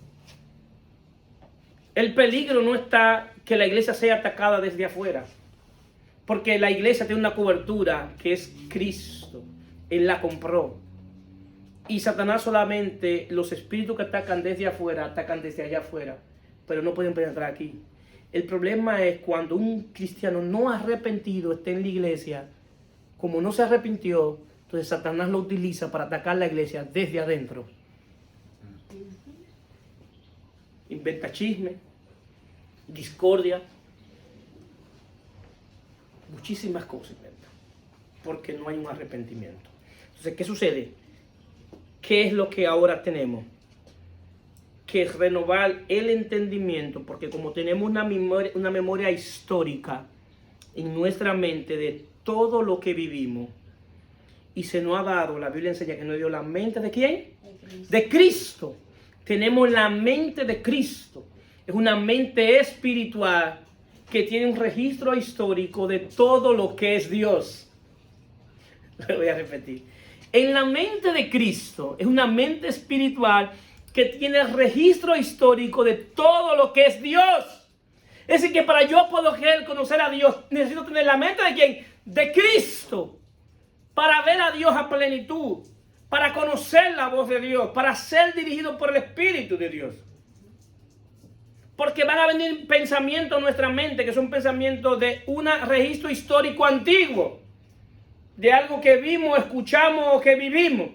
S1: El peligro no está que la iglesia sea atacada desde afuera, porque la iglesia tiene una cobertura que es Cristo. Él la compró. Y Satanás solamente, los espíritus que atacan desde afuera, atacan desde allá afuera, pero no pueden penetrar aquí. El problema es cuando un cristiano no arrepentido está en la iglesia, como no se arrepintió, entonces Satanás lo utiliza para atacar la iglesia desde adentro. Inventa chisme, discordia, muchísimas cosas inventa, porque no hay un arrepentimiento. Entonces, ¿qué sucede? ¿Qué es lo que ahora tenemos? Que renovar el entendimiento, porque como tenemos una memoria histórica en nuestra mente de todo lo que vivimos, y se nos ha dado, la Biblia enseña que nos dio la mente ¿de quién? De Cristo. Tenemos la mente de Cristo. Es una mente espiritual que tiene un registro histórico de todo lo que es Dios. Lo voy a repetir. En la mente de Cristo es una mente espiritual que tiene registro histórico de todo lo que es Dios. Es decir, que para yo poder conocer a Dios, necesito tener la mente de ¿quién? De Cristo. Para ver a Dios a plenitud. Para conocer la voz de Dios. Para ser dirigido por el Espíritu de Dios. Porque van a venir pensamientos a nuestra mente que son pensamientos de un registro histórico antiguo. de algo que vimos, escuchamos o que vivimos.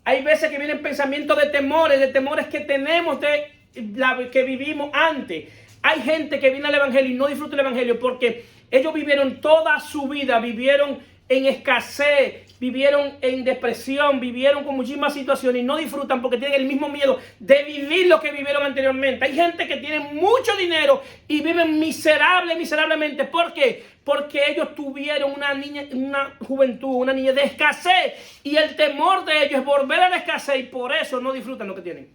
S1: Hay veces que vienen pensamientos de temores que tenemos de la que vivimos antes. Hay gente que viene al evangelio y no disfruta el evangelio porque ellos vivieron toda su vida, vivieron en escasez, vivieron en depresión, vivieron con muchísimas situaciones y no disfrutan porque tienen el mismo miedo de vivir lo que vivieron anteriormente. Hay gente que tiene mucho dinero y viven miserablemente. ¿Por qué? Porque ellos tuvieron una juventud, una niñez de escasez y el temor de ellos es volver a la escasez y por eso no disfrutan lo que tienen.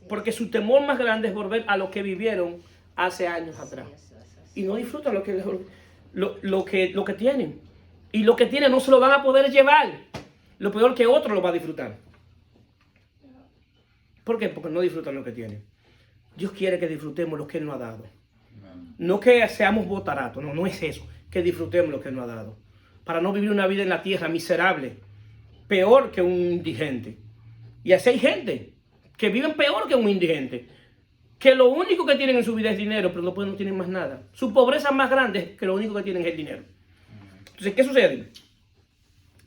S1: Porque su temor más grande es volver a lo que vivieron hace años atrás. Y no disfrutan lo que tienen. Y lo que tienen no se lo van a poder llevar. Lo peor que otro lo va a disfrutar. ¿Por qué? Porque no disfrutan lo que tienen. Dios quiere que disfrutemos lo que Él nos ha dado. No que seamos botaratos, no es eso. Que disfrutemos lo que Él nos ha dado. Para no vivir una vida en la tierra miserable. Peor que un indigente. Y así hay gente que viven peor que un indigente. Que lo único que tienen en su vida es dinero, pero no tienen más nada. Su pobreza más grande es que lo único que tienen es el dinero. Entonces, ¿qué sucede?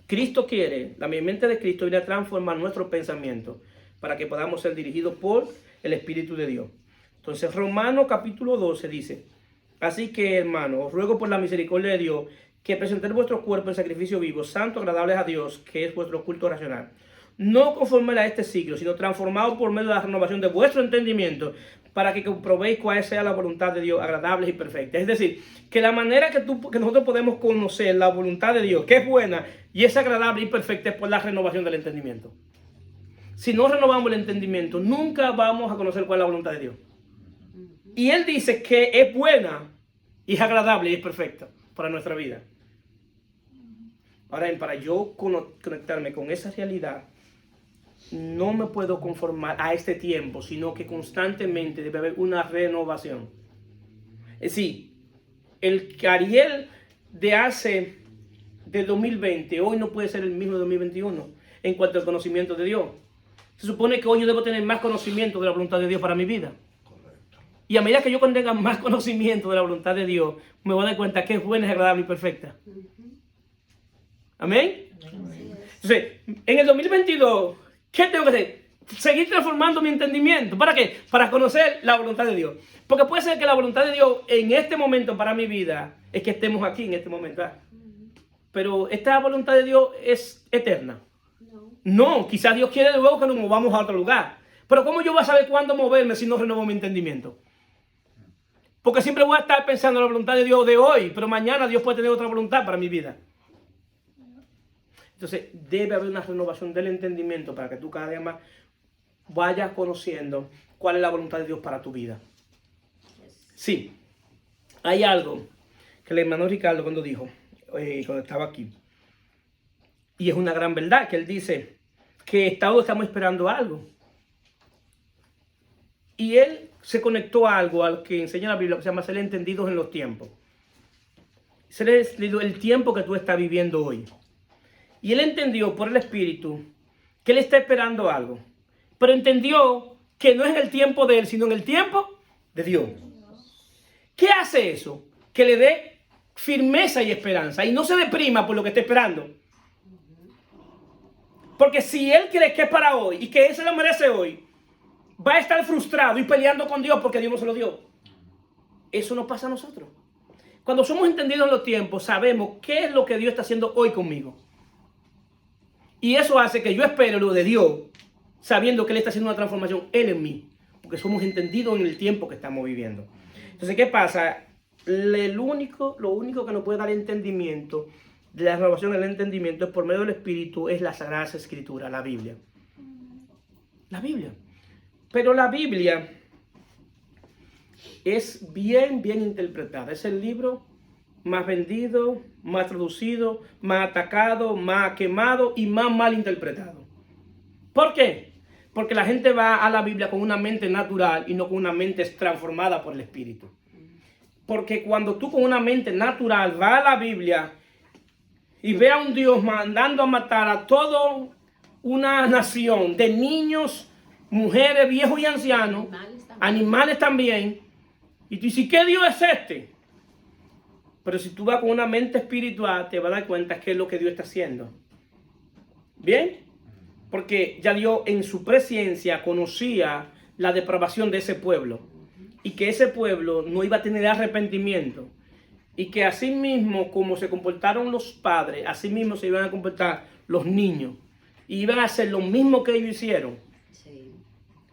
S1: Cristo quiere, la mente de Cristo viene a transformar nuestro pensamiento para que podamos ser dirigidos por el Espíritu de Dios. Entonces, Romanos capítulo 12 dice, así que, hermanos, os ruego por la misericordia de Dios que presentéis vuestros cuerpos en sacrificio vivo, santo, agradables a Dios, que es vuestro culto racional. No conforme a este siglo, sino transformados por medio de la renovación de vuestro entendimiento, para que comprobéis cuál sea la voluntad de Dios, agradable y perfecta. Es decir, que la manera que nosotros podemos conocer la voluntad de Dios, que es buena y es agradable y perfecta, es por la renovación del entendimiento. Si no renovamos el entendimiento, nunca vamos a conocer cuál es la voluntad de Dios. Y Él dice que es buena y es agradable y es perfecta para nuestra vida. Ahora bien, para yo conectarme con esa realidad, no me puedo conformar a este tiempo, sino que constantemente debe haber una renovación. Es decir, el Ariel de 2020, hoy no puede ser el mismo de 2021 en cuanto al conocimiento de Dios. Se supone que hoy yo debo tener más conocimiento de la voluntad de Dios para mi vida. Correcto. Y a medida que yo tenga más conocimiento de la voluntad de Dios, me voy a dar cuenta que es buena, es agradable y perfecta. ¿Amén? Entonces, en el 2022... ¿qué tengo que hacer? Seguir transformando mi entendimiento. ¿Para qué? Para conocer la voluntad de Dios. Porque puede ser que la voluntad de Dios en este momento para mi vida es que estemos aquí en este momento. Pero esta voluntad de Dios es eterna. No, quizás Dios quiere luego que nos movamos a otro lugar. Pero ¿cómo yo voy a saber cuándo moverme si no renuevo mi entendimiento? Porque siempre voy a estar pensando en la voluntad de Dios de hoy, pero mañana Dios puede tener otra voluntad para mi vida. Entonces, debe haber una renovación del entendimiento para que tú cada día más vayas conociendo cuál es la voluntad de Dios para tu vida. Sí, hay algo que el hermano Ricardo cuando dijo, cuando estaba aquí, y es una gran verdad, que él dice que todos estamos esperando algo. Y él se conectó a algo al que enseña la Biblia, que se llama ser entendidos en los tiempos. Ser el tiempo que tú estás viviendo hoy. Y él entendió por el Espíritu que él está esperando algo. Pero entendió que no es en el tiempo de él, sino en el tiempo de Dios. ¿Qué hace eso? Que le dé firmeza y esperanza. Y no se deprima por lo que está esperando. Porque si él cree que es para hoy y que él se lo merece hoy, va a estar frustrado y peleando con Dios porque Dios no se lo dio. Eso no pasa a nosotros. Cuando somos entendidos en los tiempos, sabemos qué es lo que Dios está haciendo hoy conmigo. Y eso hace que yo espere lo de Dios, sabiendo que Él está haciendo una transformación, Él en mí. Porque somos entendidos en el tiempo que estamos viviendo. Entonces, ¿qué pasa? Lo único que nos puede dar entendimiento, de la renovación del entendimiento, es por medio del Espíritu, es la Sagrada Escritura, la Biblia. La Biblia. Pero la Biblia es bien interpretada. Es el libro más vendido, más traducido, más atacado, más quemado y más mal interpretado. ¿Por qué? Porque la gente va a la Biblia con una mente natural y no con una mente transformada por el Espíritu. Porque cuando tú con una mente natural vas a la Biblia y ve a un Dios mandando a matar a toda una nación de niños, mujeres, viejos y ancianos, animales también, y tú dices, ¿qué Dios es este? Pero si tú vas con una mente espiritual, te vas a dar cuenta qué es lo que Dios está haciendo. ¿Bien? Porque ya Dios en su presencia conocía la depravación de ese pueblo. Y que ese pueblo no iba a tener arrepentimiento. Y que así mismo como se comportaron los padres, así mismo se iban a comportar los niños. Y iban a hacer lo mismo que ellos hicieron. Sí.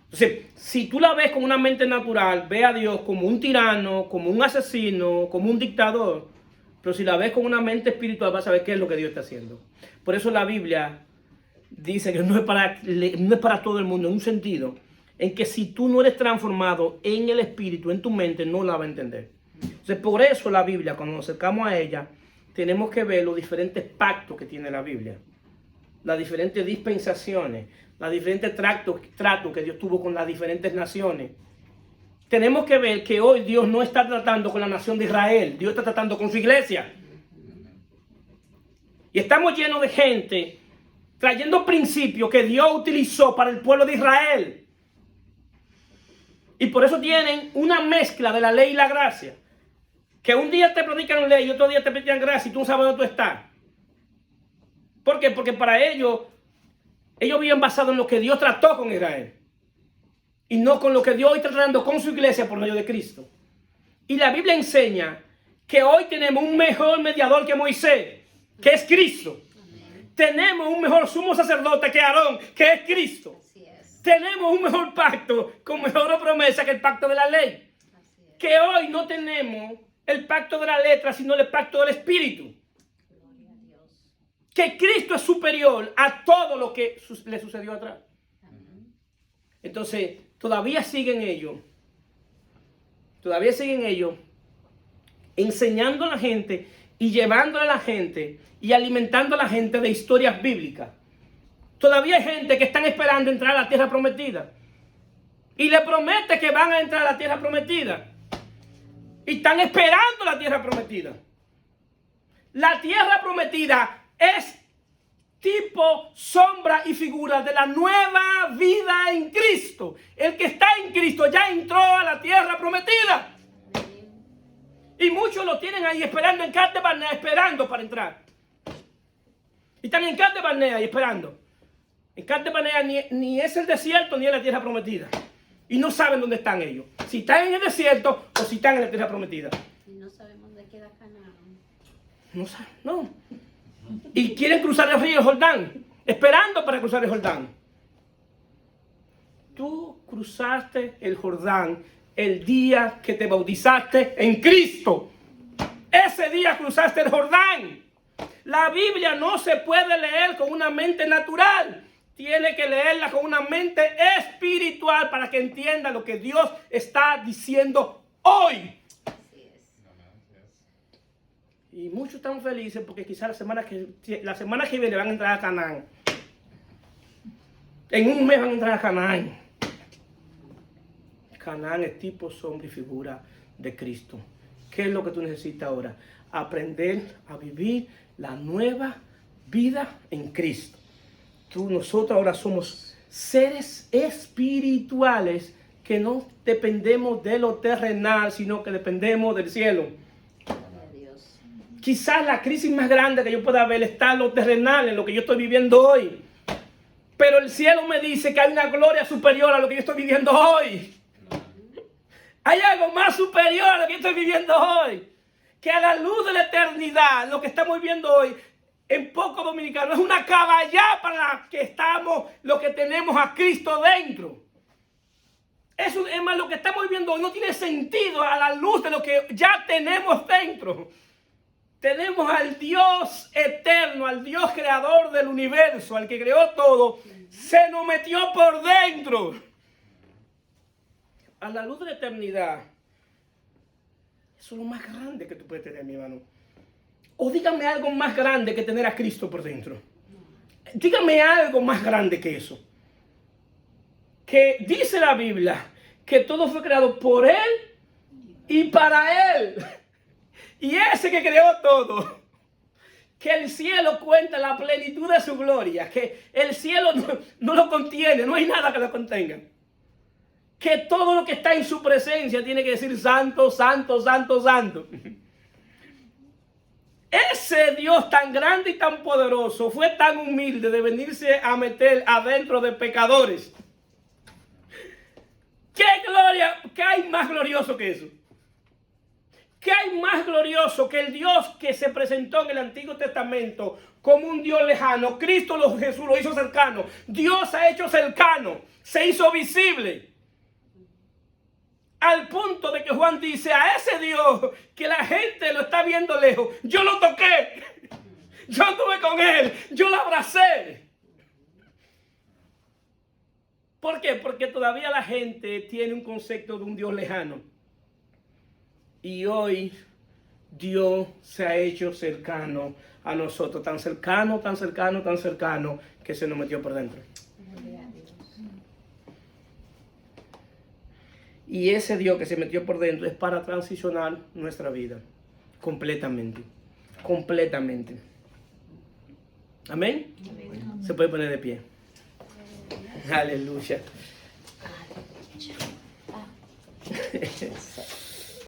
S1: Entonces, si tú la ves con una mente natural, ve a Dios como un tirano, como un asesino, como un dictador. Pero si la ves con una mente espiritual, vas a ver qué es lo que Dios está haciendo. Por eso la Biblia dice que no es para todo el mundo, en un sentido en que si tú no eres transformado en el espíritu, en tu mente, no la va a entender. Entonces, por eso la Biblia, cuando nos acercamos a ella, tenemos que ver los diferentes pactos que tiene la Biblia, las diferentes dispensaciones, los diferentes tratos que Dios tuvo con las diferentes naciones. Tenemos que ver que hoy Dios no está tratando con la nación de Israel, Dios está tratando con su iglesia. Y estamos llenos de gente trayendo principios que Dios utilizó para el pueblo de Israel. Y por eso tienen una mezcla de la ley y la gracia. Que un día te predican ley y otro día te predican gracia y tú no sabes dónde tú estás. ¿Por qué? Porque para ellos viven basados en lo que Dios trató con Israel. Y no con lo que Dios está tratando con su iglesia por medio de Cristo. Y la Biblia enseña que hoy tenemos un mejor mediador que Moisés, que es Cristo. Tenemos un mejor sumo sacerdote que Aarón, que es Cristo. Tenemos un mejor pacto con mejor promesa que el pacto de la ley. Que hoy no tenemos el pacto de la letra, sino el pacto del Espíritu. Que Cristo es superior a todo lo que le sucedió atrás. Entonces, todavía siguen ellos enseñando a la gente y llevándole a la gente y alimentando a la gente de historias bíblicas. Todavía hay gente que están esperando entrar a la tierra prometida. Y le promete que van a entrar a la tierra prometida. Y están esperando la tierra prometida. La tierra prometida es tipo, sombra y figura de la nueva vida en Cristo. El que está en Cristo ya entró a la tierra prometida. Y muchos lo tienen ahí esperando en Cades Barnea, esperando para entrar. Y están en Cades Barnea y esperando. En Cades Barnea ni es el desierto ni es la tierra prometida. Y no saben dónde están ellos. Si están en el desierto o si están en la tierra prometida.
S2: Y no sabemos dónde queda Canaán.
S1: No saben, no. Y quieren cruzar el río Jordán, esperando para cruzar el Jordán. Tú cruzaste el Jordán el día que te bautizaste en Cristo. Ese día cruzaste el Jordán. La Biblia no se puede leer con una mente natural. Tiene que leerla con una mente espiritual para que entienda lo que Dios está diciendo hoy. Y muchos están felices porque quizás la semana que viene van a entrar a Canaán. En un mes van a entrar a Canaán. Canaán es tipo, sombra y figura de Cristo. ¿Qué es lo que tú necesitas ahora? Aprender a vivir la nueva vida en Cristo. Nosotros ahora somos seres espirituales que no dependemos de lo terrenal, sino que dependemos del cielo. Quizás la crisis más grande que yo pueda ver está en lo terrenal, en lo que yo estoy viviendo hoy. Pero el cielo me dice que hay una gloria superior a lo que yo estoy viviendo hoy. Hay algo más superior a lo que yo estoy viviendo hoy. Que a la luz de la eternidad, lo que estamos viviendo hoy, en poco dominicano, es una caballá para la que estamos, lo que tenemos a Cristo dentro. Eso es más, lo que estamos viviendo hoy no tiene sentido a la luz de lo que ya tenemos dentro. Tenemos al Dios eterno, al Dios creador del universo, al que creó todo, se nos metió por dentro. A la luz de la eternidad, eso es lo más grande que tú puedes tener, mi hermano. O dígame algo más grande que tener a Cristo por dentro. Dígame algo más grande que eso. Que dice la Biblia que todo fue creado por Él y para Él. Y ese que creó todo, que el cielo cuenta la plenitud de su gloria, que el cielo no lo contiene, no hay nada que lo contenga. Que todo lo que está en su presencia tiene que decir santo, santo, santo, santo. Ese Dios tan grande y tan poderoso fue tan humilde de venirse a meter adentro de pecadores. ¿Qué gloria? ¿Qué hay más glorioso que eso? ¿Qué hay más glorioso que el Dios que se presentó en el Antiguo Testamento como un Dios lejano? Jesús lo hizo cercano. Dios ha hecho cercano, se hizo visible. Al punto de que Juan dice, a ese Dios que la gente lo está viendo lejos, yo lo toqué, yo anduve con él, yo lo abracé. ¿Por qué? Porque todavía la gente tiene un concepto de un Dios lejano. Y hoy Dios se ha hecho cercano a nosotros, tan cercano, tan cercano, tan cercano, que se nos metió por dentro. Y ese Dios que se metió por dentro es para transicionar nuestra vida completamente, completamente. ¿Amén? Amén. Se puede poner de pie. Aleluya.